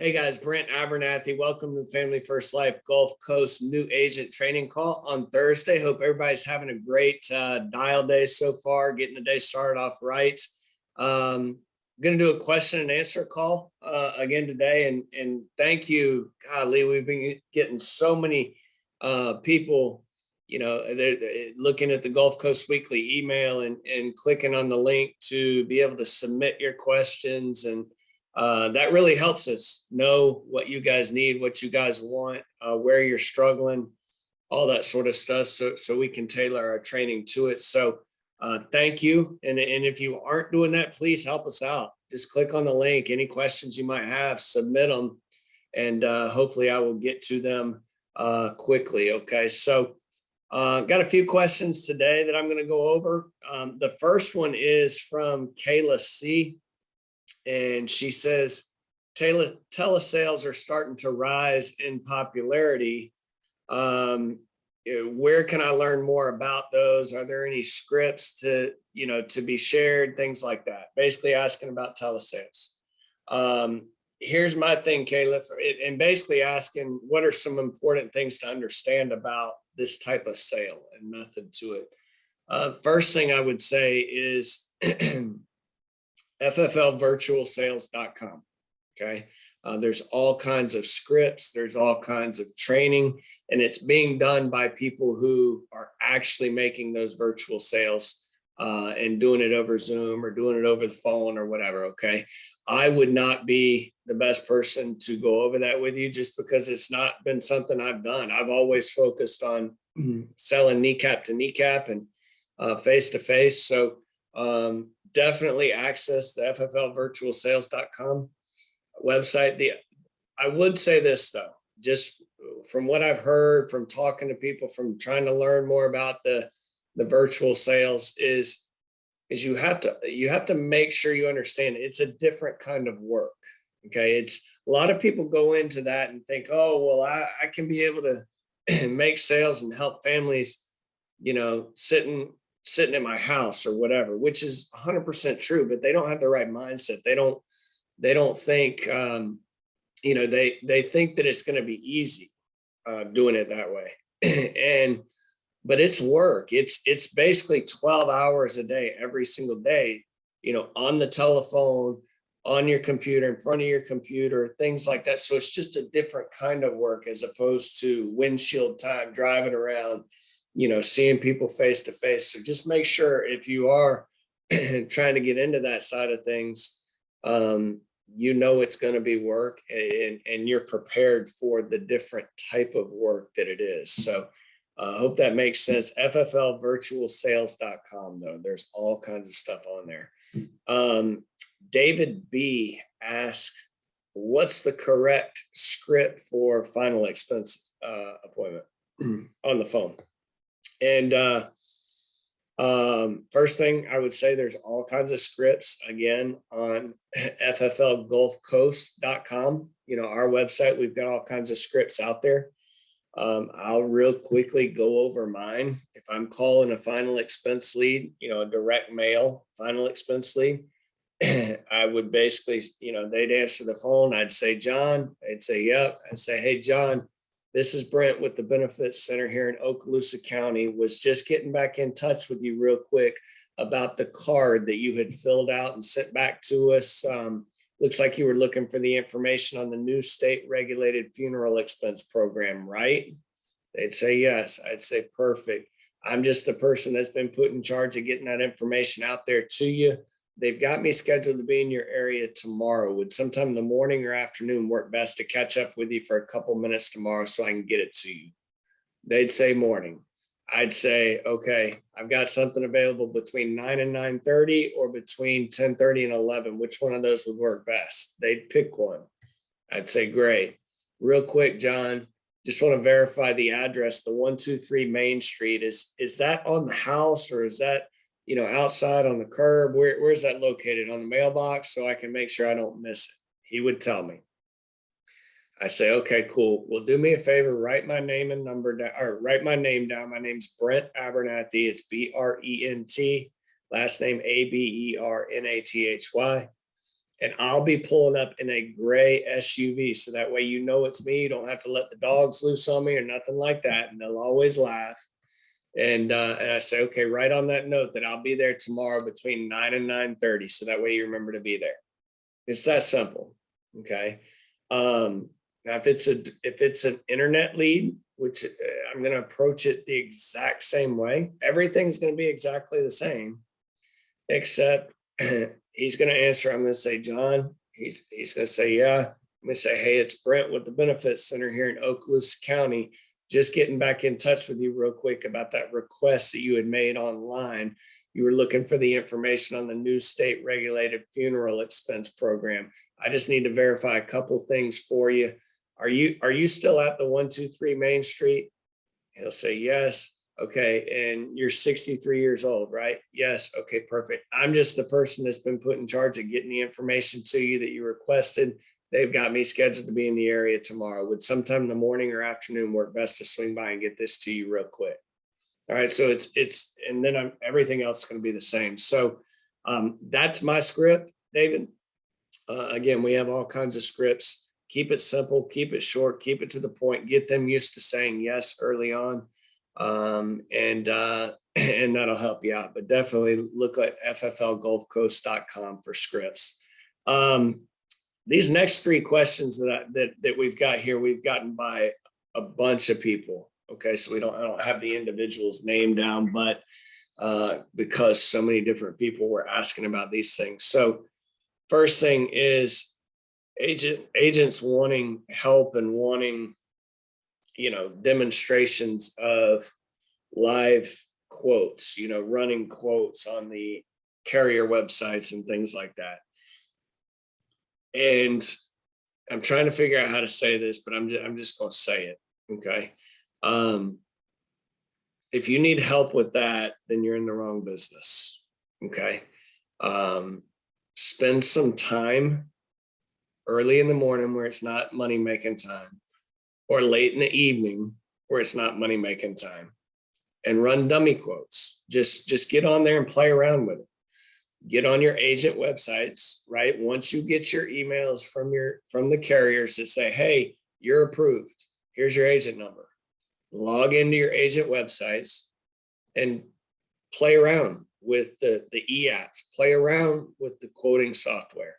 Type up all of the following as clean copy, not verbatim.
Hey guys, Brent Abernathy. Welcome to the Family First Life Gulf Coast New Agent Training Call on Thursday. Hope everybody's having a great dial day so far, getting the day started off right. I'm going to do a question and answer call again today. And thank you, golly, we've been getting so many people, they're looking at the Gulf Coast Weekly email and clicking on the link to be able to submit your questions. And that really helps us know what you guys need, what you guys want, where you're struggling, all that sort of stuff. So we can tailor our training to it. So thank you. And if you aren't doing that, please help us out. Just click on the link. Any questions you might have, submit them. And hopefully I will get to them quickly. Okay. So got a few questions today that I'm going to go over. The first one is from Kayla C. And she says, telesales are starting to rise in popularity. Where can I learn more about those? Are there any scripts to be shared? Things like that. Basically asking about telesales. Here's my thing, Kayla, and basically asking what are some important things to understand about this type of sale and method to it. First thing I would say is FFLvirtualsales.com. Okay. There's all kinds of scripts. There's all kinds of training, and it's being done by people who are actually making those virtual sales and doing it over Zoom or doing it over the phone or whatever. Okay. I would not be the best person to go over that with you just because it's not been something I've done. I've always focused on selling kneecap to kneecap and face to face. So, definitely access the FFLvirtualsales.com website. I would say this though, just from what I've heard from talking to people, from trying to learn more about the virtual sales is you have to make sure you understand it's a different kind of work. Okay. It's a lot of people go into that and think, oh, well, I can be able to make sales and help families, sitting in my house or whatever, which is 100% true, but they don't have the right mindset. They don't think, they think that it's going to be easy doing it that way. But it's work. It's basically 12 hours a day, every single day, on the telephone, on your computer, in front of your computer, things like that. So it's just a different kind of work as opposed to windshield time, driving around, seeing people face to face. So just make sure if you are trying to get into that side of things, it's going to be work and you're prepared for the different type of work that it is. So I hope that makes sense. FFLvirtualsales.com though. There's all kinds of stuff on there. David B asked, what's the correct script for final expense appointment on the phone? And first thing I would say, there's all kinds of scripts again on FFLGulfCoast.com. Our website, we've got all kinds of scripts out there. I'll real quickly go over mine. If I'm calling a final expense lead, a direct mail final expense lead, I would basically, they'd answer the phone. I'd say, John, they'd say, yep. I'd say, hey, John, this is Brent with the Benefits Center here in Okaloosa County. Was just getting back in touch with you real quick about the card that you had filled out and sent back to us. Looks like you were looking for the information on the new state regulated funeral expense program, right? They'd say, yes. I'd say, perfect. I'm just the person that's been put in charge of getting that information out there to you. They've got me scheduled to be in your area tomorrow. Would sometime in the morning or afternoon work best to catch up with you for a couple minutes tomorrow so I can get it to you? They'd say morning. I'd say, okay, I've got something available between 9 and 9:30 or between 10:30 and 11. Which one of those would work best? They'd pick one. I'd say, great. Real quick, John, just want to verify the address. The 123 Main Street, is that on the house or is that outside on the curb? Where's that located? On the mailbox, so I can make sure I don't miss it. He would tell me. I say, okay, cool. Well, do me a favor, write my name and number down, or write my name down. My name's Brent Abernathy. It's Brent, last name Abernathy. And I'll be pulling up in a gray SUV. So that way, you know, it's me. You don't have to let the dogs loose on me or nothing like that. And they'll always laugh. And I say, okay, write on that note that I'll be there tomorrow between 9 and 9:30. So that way you remember to be there. It's that simple. Okay. Now if it's an internet lead, which I'm going to approach it the exact same way, everything's going to be exactly the same, except he's going to answer. I'm going to say, John. He's going to say, yeah. I'm going to say, hey, it's Brent with the Benefits Center here in Okaloosa County. Just getting back in touch with you real quick about that request that you had made online. You were looking for the information on the new state regulated funeral expense program. I just need to verify a couple things for you. Are you still at the 123 Main Street? He'll say yes. Okay, and you're 63 years old, right? Yes. Okay, perfect. I'm just the person that's been put in charge of getting the information to you that you requested. They've got me scheduled to be in the area tomorrow. Would sometime in the morning or afternoon work best to swing by and get this to you real quick? All right, so it's and then everything else is going to be the same. So that's my script, David. Again, we have all kinds of scripts. Keep it simple, keep it short, keep it to the point. Get them used to saying yes early on, and that'll help you out. But definitely look at fflgulfcoast.com for scripts. These next three questions that we've got here, we've gotten by a bunch of people. Okay, so I don't have the individual's name down, but because so many different people were asking about these things. So first thing is agents wanting help and wanting, demonstrations of live quotes, running quotes on the carrier websites and things like that. And I'm trying to figure out how to say this, but I'm just going to say it. Okay. If you need help with that, then you're in the wrong business. Okay. Spend some time early in the morning where it's not money making time, or late in the evening where it's not money making time, and run dummy quotes. Just get on there and play around with it. Get on your agent websites, right? Once you get your emails from the carriers that say, hey, you're approved, here's your agent number. Log into your agent websites and play around with the e-apps, play around with the quoting software.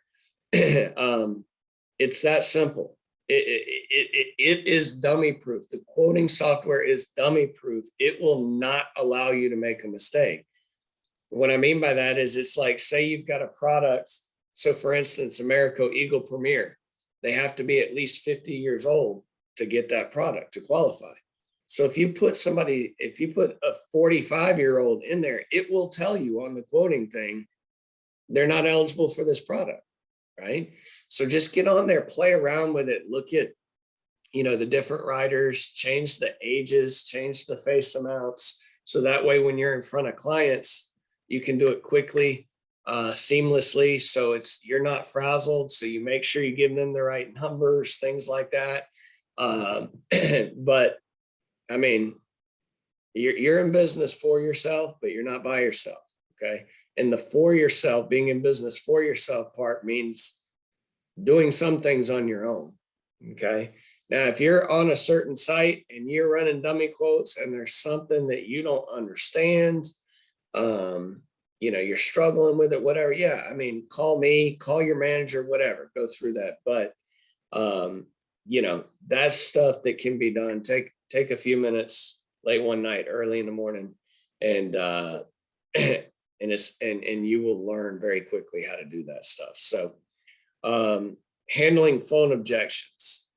It's that simple. It is dummy proof. The quoting software is dummy proof. It will not allow you to make a mistake. What I mean by that is, it's like, say you've got a product. So for instance, Americo Eagle Premier, they have to be at least 50 years old to get that product to qualify. So if you put a 45-year-old in there, it will tell you on the quoting thing, they're not eligible for this product, right? So just get on there, play around with it, look at, the different riders, change the ages, change the face amounts. So that way, when you're in front of clients, you can do it quickly, seamlessly. So you're not frazzled. So you make sure you give them the right numbers, things like that. But I mean, you're in business for yourself, but you're not by yourself. Okay. And the for yourself, being in business for yourself part means doing some things on your own. Okay. Now, if you're on a certain site and you're running dummy quotes and there's something that you don't understand, you're struggling with it, whatever. Yeah. I mean, call me, call your manager, whatever, go through that. But, that's stuff that can be done. Take a few minutes late one night, early in the morning, and you will learn very quickly how to do that stuff. So, handling phone objections.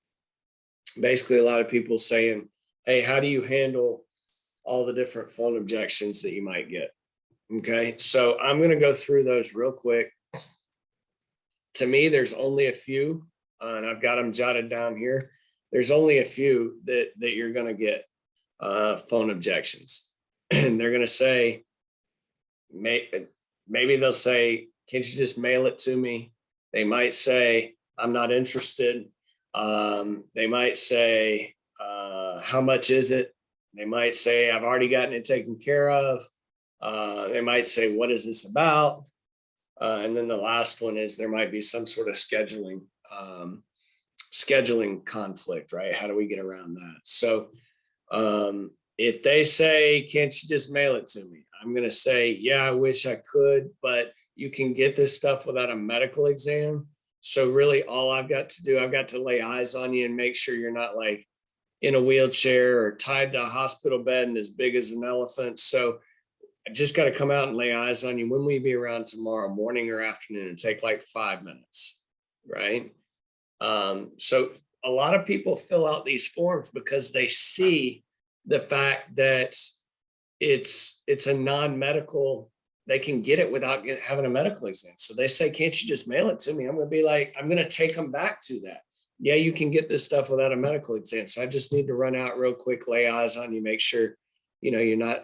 Basically, a lot of people saying, hey, how do you handle all the different phone objections that you might get? Okay, so I'm going to go through those real quick. To me, there's only a few, and I've got them jotted down here. There's only a few that you're going to get phone objections. And they're going to say, maybe they'll say, can't you just mail it to me? They might say, I'm not interested. They might say, how much is it? They might say, I've already gotten it taken care of. They might say, what is this about? And then the last one is there might be some sort of scheduling conflict, right? How do we get around that? So if they say, can't you just mail it to me? I'm going to say, yeah, I wish I could, but you can get this stuff without a medical exam. So really all I've got to do, I've got to lay eyes on you and make sure you're not like in a wheelchair or tied to a hospital bed and as big as an elephant. So I just got to come out and lay eyes on you. When will you be around tomorrow, morning or afternoon? And take like 5 minutes, right? So a lot of people fill out these forms because they see the fact that it's a non-medical, they can get it without having a medical exam. So they say, can't you just mail it to me? I'm going to be like, I'm going to take them back to that. Yeah, you can get this stuff without a medical exam. So I just need to run out real quick, lay eyes on you, make sure, you're not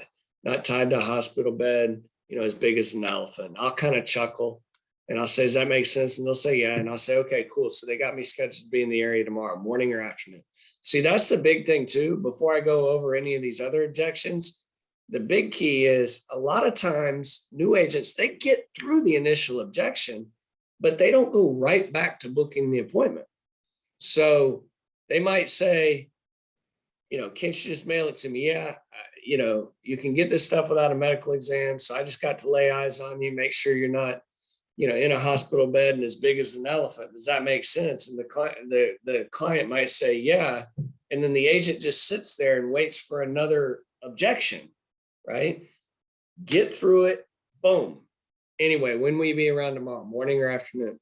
tied to a hospital bed, as big as an elephant. I'll kind of chuckle and I'll say, does that make sense? And they'll say, yeah. And I'll say, okay, cool. So they got me scheduled to be in the area tomorrow, morning or afternoon. See, that's the big thing too. Before I go over any of these other objections, the big key is a lot of times new agents, they get through the initial objection, but they don't go right back to booking the appointment. So they might say, can't you just mail it to me? Yeah, you can get this stuff without a medical exam. So I just got to lay eyes on you, make sure you're not, in a hospital bed and as big as an elephant. Does that make sense? And the client might say, yeah. And then the agent just sits there and waits for another objection, right? Get through it, boom. Anyway, when will you be around tomorrow, morning or afternoon?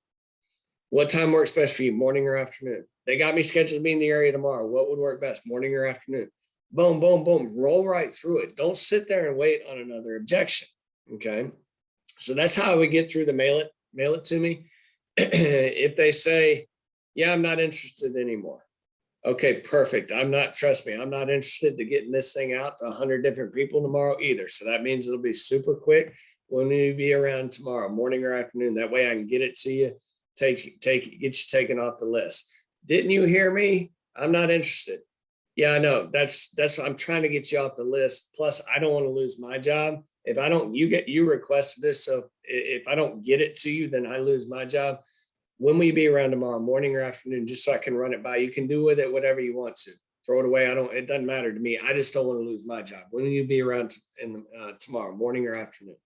What time works best for you, morning or afternoon? They got me scheduled to be in the area tomorrow. What would work best, morning or afternoon? Boom, boom, boom, roll right through it. Don't sit there and wait on another objection, okay? So that's how we get through the mail it to me. If they say, yeah, I'm not interested anymore. Okay, perfect. Trust me, I'm not interested to getting this thing out to 100 different people tomorrow either. So that means it'll be super quick. When will you be around tomorrow, morning or afternoon? That way I can get it to you, get you taken off the list. Didn't you hear me? I'm not interested. Yeah, I know. That's what I'm trying to get you off the list. Plus, I don't want to lose my job. If I don't, you requested this. So if I don't get it to you, then I lose my job. When will you be around tomorrow, morning or afternoon, just so I can run it by? You can do with it whatever you want to. Throw it away. It doesn't matter to me. I just don't want to lose my job. When will you be around tomorrow, morning or afternoon?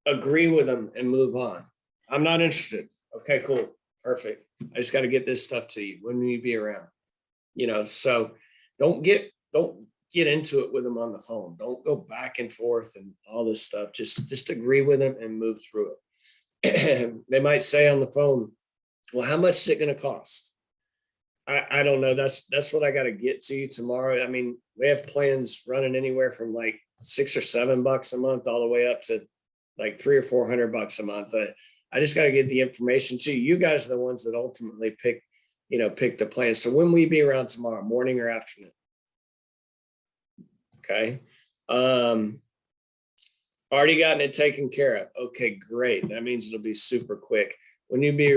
Agree with them and move on. I'm not interested. Okay, cool. Perfect. I just got to get this stuff to you. When will you be around? So don't get into it with them on the phone. Don't go back and forth and all this stuff. Just agree with them and move through it. They might say on the phone, well, how much is it going to cost? I don't know. That's what I got to get to you tomorrow. I mean, we have plans running anywhere from like $6 or $7 a month all the way up to like $300 or $400 a month. But I just got to get the information to you. You guys are the ones that ultimately pick the plan. So when will you be around tomorrow, morning or afternoon? Okay. Already gotten it taken care of. Okay, great. That means it'll be super quick. When you be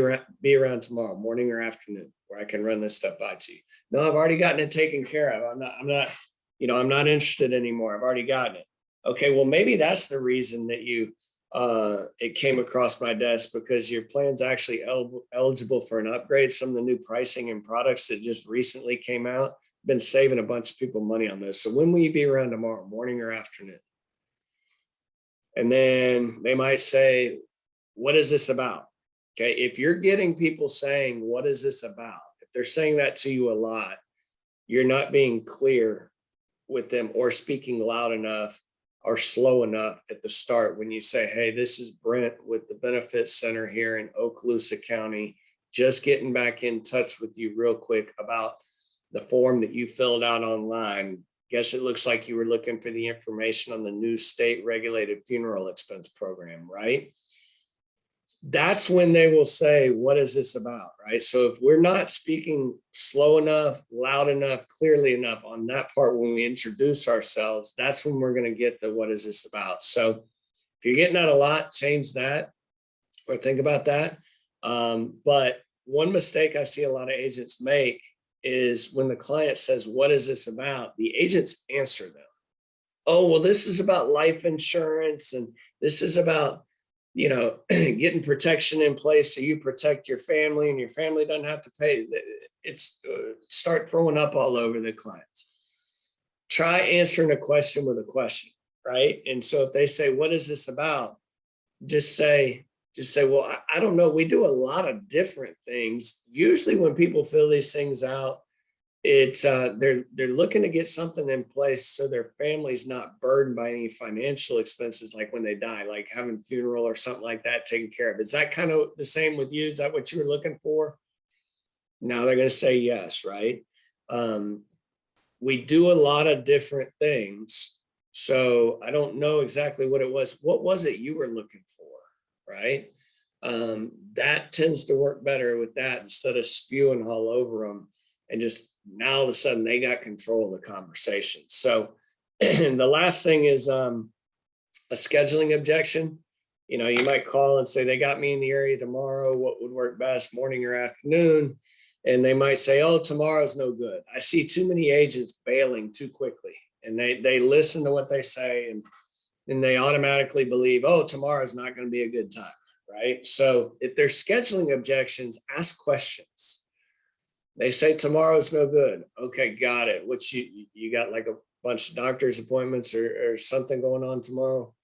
around tomorrow, morning or afternoon, where I can run this stuff by to you? No, I've already gotten it taken care of. I'm not interested anymore. I've already gotten it. Okay, well, maybe that's the reason that it came across my desk, because your plan's actually eligible for an upgrade. Some of the new pricing and products that just recently came out, been saving a bunch of people money on this. So when will you be around tomorrow, morning or afternoon? And then they might say, what is this about? Okay, if you're getting people saying, what is this about? If they're saying that to you a lot, you're not being clear with them or speaking loud enough or slow enough at the start when you say, hey, this is Brent with the Benefits Center here in Okaloosa County, just getting back in touch with you real quick about the form that you filled out online. Guess it looks like you were looking for the information on the new state regulated funeral expense program, right? That's when they will say, what is this about, right? So if we're not speaking slow enough, loud enough, clearly enough on that part when we introduce ourselves, that's when we're going to get the what is this about. So if you're getting that a lot, change that or think about that. But one mistake I see a lot of agents make is when the client says, what is this about? The agents answer them. Oh, well, this is about life insurance and this is about getting protection in place so you protect your family and your family doesn't have to pay. It's start throwing up all over the clients. Try answering a question with a question, right? And so if they say, "What is this about?" Just say, "Well, I don't know. We do a lot of different things." Usually when people fill these things out, it's they're looking to get something in place so their family's not burdened by any financial expenses, like when they die, like having funeral or something like that taken care of. Is that kind of the same with you? Is that what you were looking for? Now they're going to say yes, right? Um, we do a lot of different things. So I don't know exactly what it was. What was it you were looking for, right? That tends to work better with that instead of spewing all over them and just now all of a sudden they got control of the conversation. So the last thing is a scheduling objection. You might call and say, "They got me in the area tomorrow. What would work best, morning or afternoon?" And they might say, "Oh, tomorrow's no good." I see too many agents bailing too quickly, and they listen to what they say and they automatically believe, "Oh, tomorrow's not going to be a good time." Right. So if they're scheduling objections, ask questions. They say tomorrow's no good. Okay, got it. What you got, like a bunch of doctor's appointments or something going on tomorrow?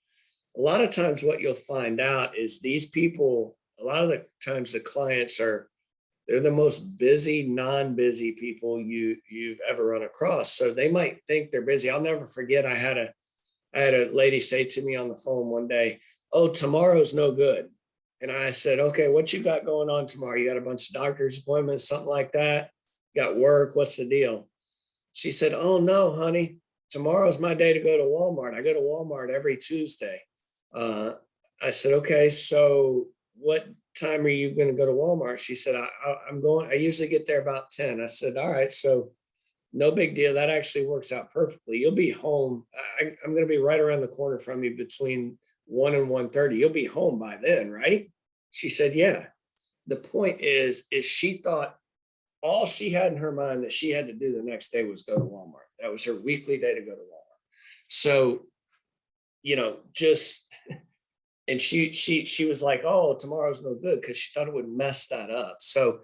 A lot of times what you'll find out is these people, a lot of the times the clients they're the most busy, non-busy people you've ever run across. So they might think they're busy. I'll never forget, I had a lady say to me on the phone one day, "Oh, tomorrow's no good." And I said, "Okay, what you got going on tomorrow? You got a bunch of doctor's appointments, something like that? You got work? What's the deal?" She said, "Oh no, honey, tomorrow's my day to go to Walmart. I go to Walmart every Tuesday." Uh, I said, "Okay, so what time are you going to go to Walmart?" She said, I'm going, I usually get there about 10. I said, "All right, so no big deal. That actually works out perfectly. You'll be home. I'm going to be right around the corner from you between 1 and 1:30. You'll be home by then, right?" She said, "Yeah." The point is she thought all she had in her mind that she had to do the next day was go to Walmart. That was her weekly day to go to Walmart. So, just and she was like, "Oh, tomorrow's no good," because she thought it would mess that up. So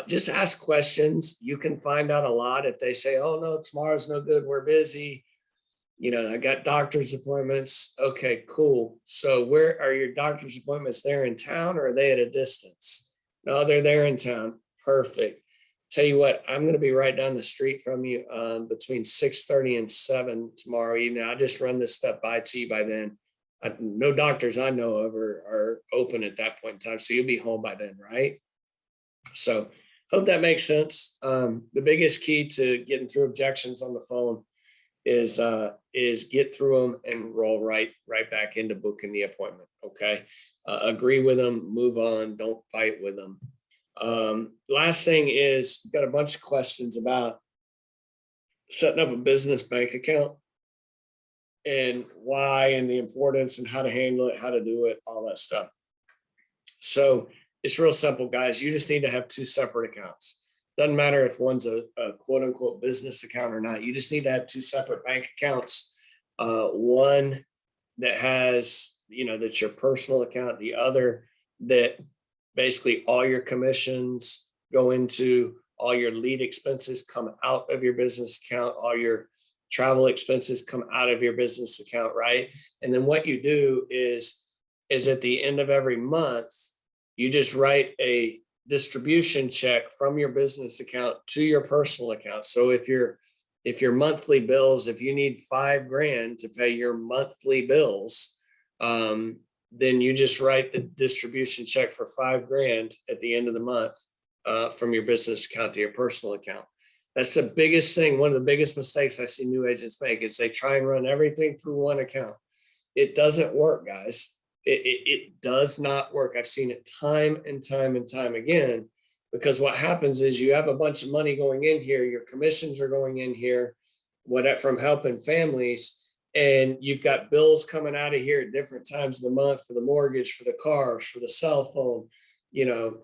just ask questions. You can find out a lot if they say, "Oh no, tomorrow's no good. We're busy. I got doctor's appointments." Okay, cool. So where are your doctor's appointments? There in town or are they at a distance? No, they're there in town. Perfect. Tell you what, I'm going to be right down the street from you between 6:30 and 7 tomorrow evening. I'll just run this stuff by to you by then. No doctors I know of are open at that point in time. So you'll be home by then, right? So hope that makes sense. The biggest key to getting through objections on the phone is get through them and roll right back into booking the appointment. Okay. Agree with them, move on, don't fight with them. Last thing is, got a bunch of questions about setting up a business bank account and why and the importance and how to handle it, how to do it, all that stuff. So it's real simple, guys. You just need to have two separate accounts. Doesn't matter if one's a quote unquote business account or not. You just need to have two separate bank accounts. One that has, that's your personal account, the other that basically all your commissions go into, all your lead expenses come out of your business account, all your travel expenses come out of your business account, right? And then what you do is at the end of every month, you just write a distribution check from your business account to your personal account. So if your monthly bills, if you need $5,000 to pay your monthly bills, then you just write the distribution check for $5,000 at the end of the month from your business account to your personal account. That's the biggest thing. One of the biggest mistakes I see new agents make is they try and run everything through one account. It doesn't work, guys. It does not work. I've seen it time and time again, because what happens is you have a bunch of money going in here, your commissions are going in here, from helping families, and you've got bills coming out of here at different times of the month for the mortgage, for the cars, for the cell phone,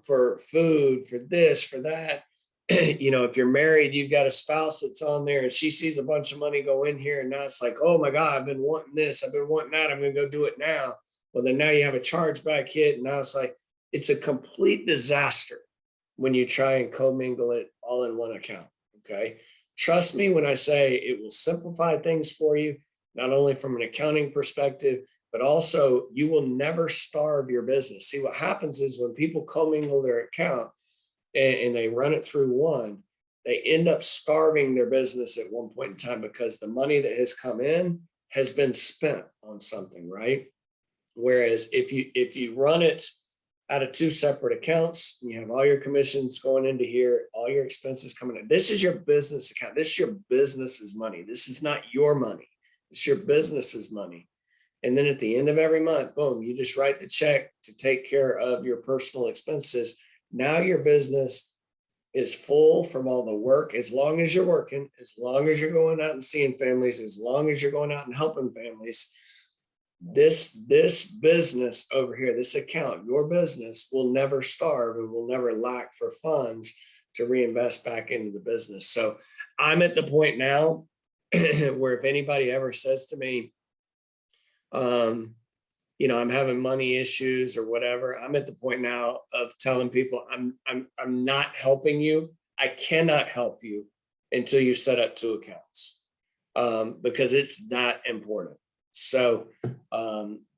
for food, for this, for that. If you're married, you've got a spouse that's on there and she sees a bunch of money go in here, and now it's like, "Oh my God, I've been wanting this, I've been wanting that, I'm going to go do it now." Well, then now you have a chargeback hit, and now it's like, it's a complete disaster when you try and commingle it all in one account. Okay. Trust me when I say it will simplify things for you, not only from an accounting perspective, but also you will never starve your business. See, what happens is when people commingle their account and they run it through one, they end up starving their business at one point in time because the money that has come in has been spent on something, right? Whereas if you run it out of two separate accounts, you have all your commissions going into here, all your expenses coming in. This is your business account. This is your business's money. This is not your money. It's your business's money. And then at the end of every month, boom, you just write the check to take care of your personal expenses. Now your business is full from all the work. As long as you're working, as long as you're going out and seeing families, as long as you're going out and helping families, this business over here, this account, your business will never starve and will never lack for funds to reinvest back into the business. So I'm at the point now where if anybody ever says to me, I'm having money issues or whatever, I'm at the point now of telling people I'm not helping you. I cannot help you until you set up two accounts, because it's that important. So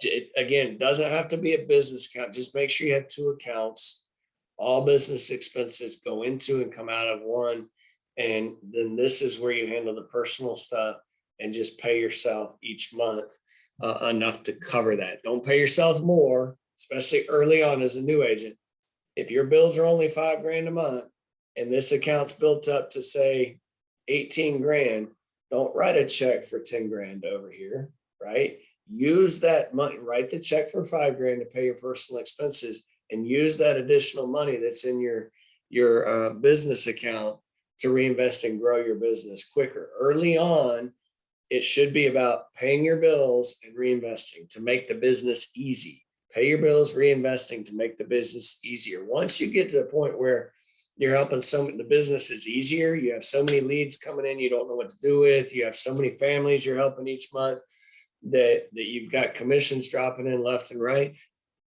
it doesn't have to be a business account. Just make sure you have two accounts. All business expenses go into and come out of one. And then this is where you handle the personal stuff and just pay yourself each month enough to cover that. Don't pay yourself more, especially early on as a new agent. If your bills are only $5,000 a month and this account's built up to say 18 grand, don't write a check for 10 grand over here. Right? Use that money, write the check for $5,000 to pay your personal expenses, and use that additional money that's in your business account to reinvest and grow your business quicker. Early on, it should be about paying your bills and reinvesting to make the business easy. Pay your bills, reinvesting to make the business easier. Once you get to the point where you're helping the business is easier, you have so many leads coming in, you don't know what to do with, you have so many families you're helping each month, that you've got commissions dropping in left and right.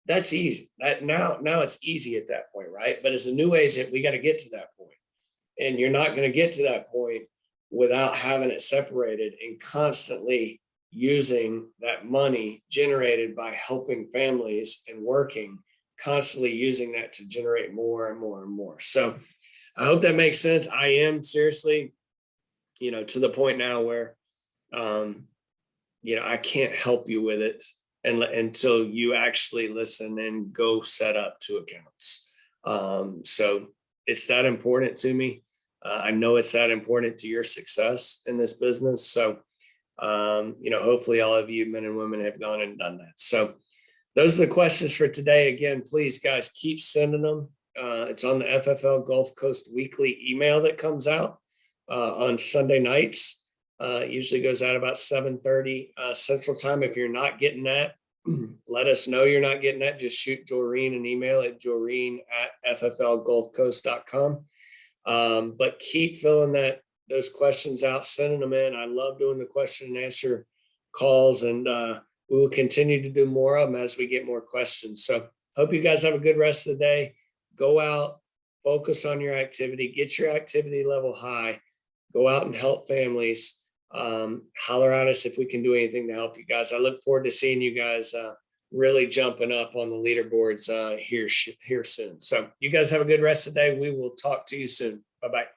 That's easy. That now it's easy at that point, right? But as a new agent, we got to get to that point. And you're not going to get to that point without having it separated and constantly using that money generated by helping families and working, constantly using that to generate more and more and more. So I hope that makes sense. I am seriously, to the point now where, I can't help you with it until you actually listen and go set up two accounts. So it's that important to me. I know it's that important to your success in this business. So, hopefully all of you men and women have gone and done that. So those are the questions for today. Again, please guys, keep sending them. It's on the FFL Gulf Coast weekly email that comes out on Sunday nights. Usually goes out about 7:30 Central Time. If you're not getting that, let us know you're not getting that. Just shoot Joreen an email at joreen@fflgulfcoast.com. But keep filling those questions out, sending them in. I love doing the question and answer calls, and we will continue to do more of them as we get more questions. So hope you guys have a good rest of the day. Go out, focus on your activity, get your activity level high, go out and help families. Holler at us if we can do anything to help you guys. I look forward to seeing you guys really jumping up on the leaderboards here soon. So you guys have a good rest of the day. We will talk to you soon. Bye-bye.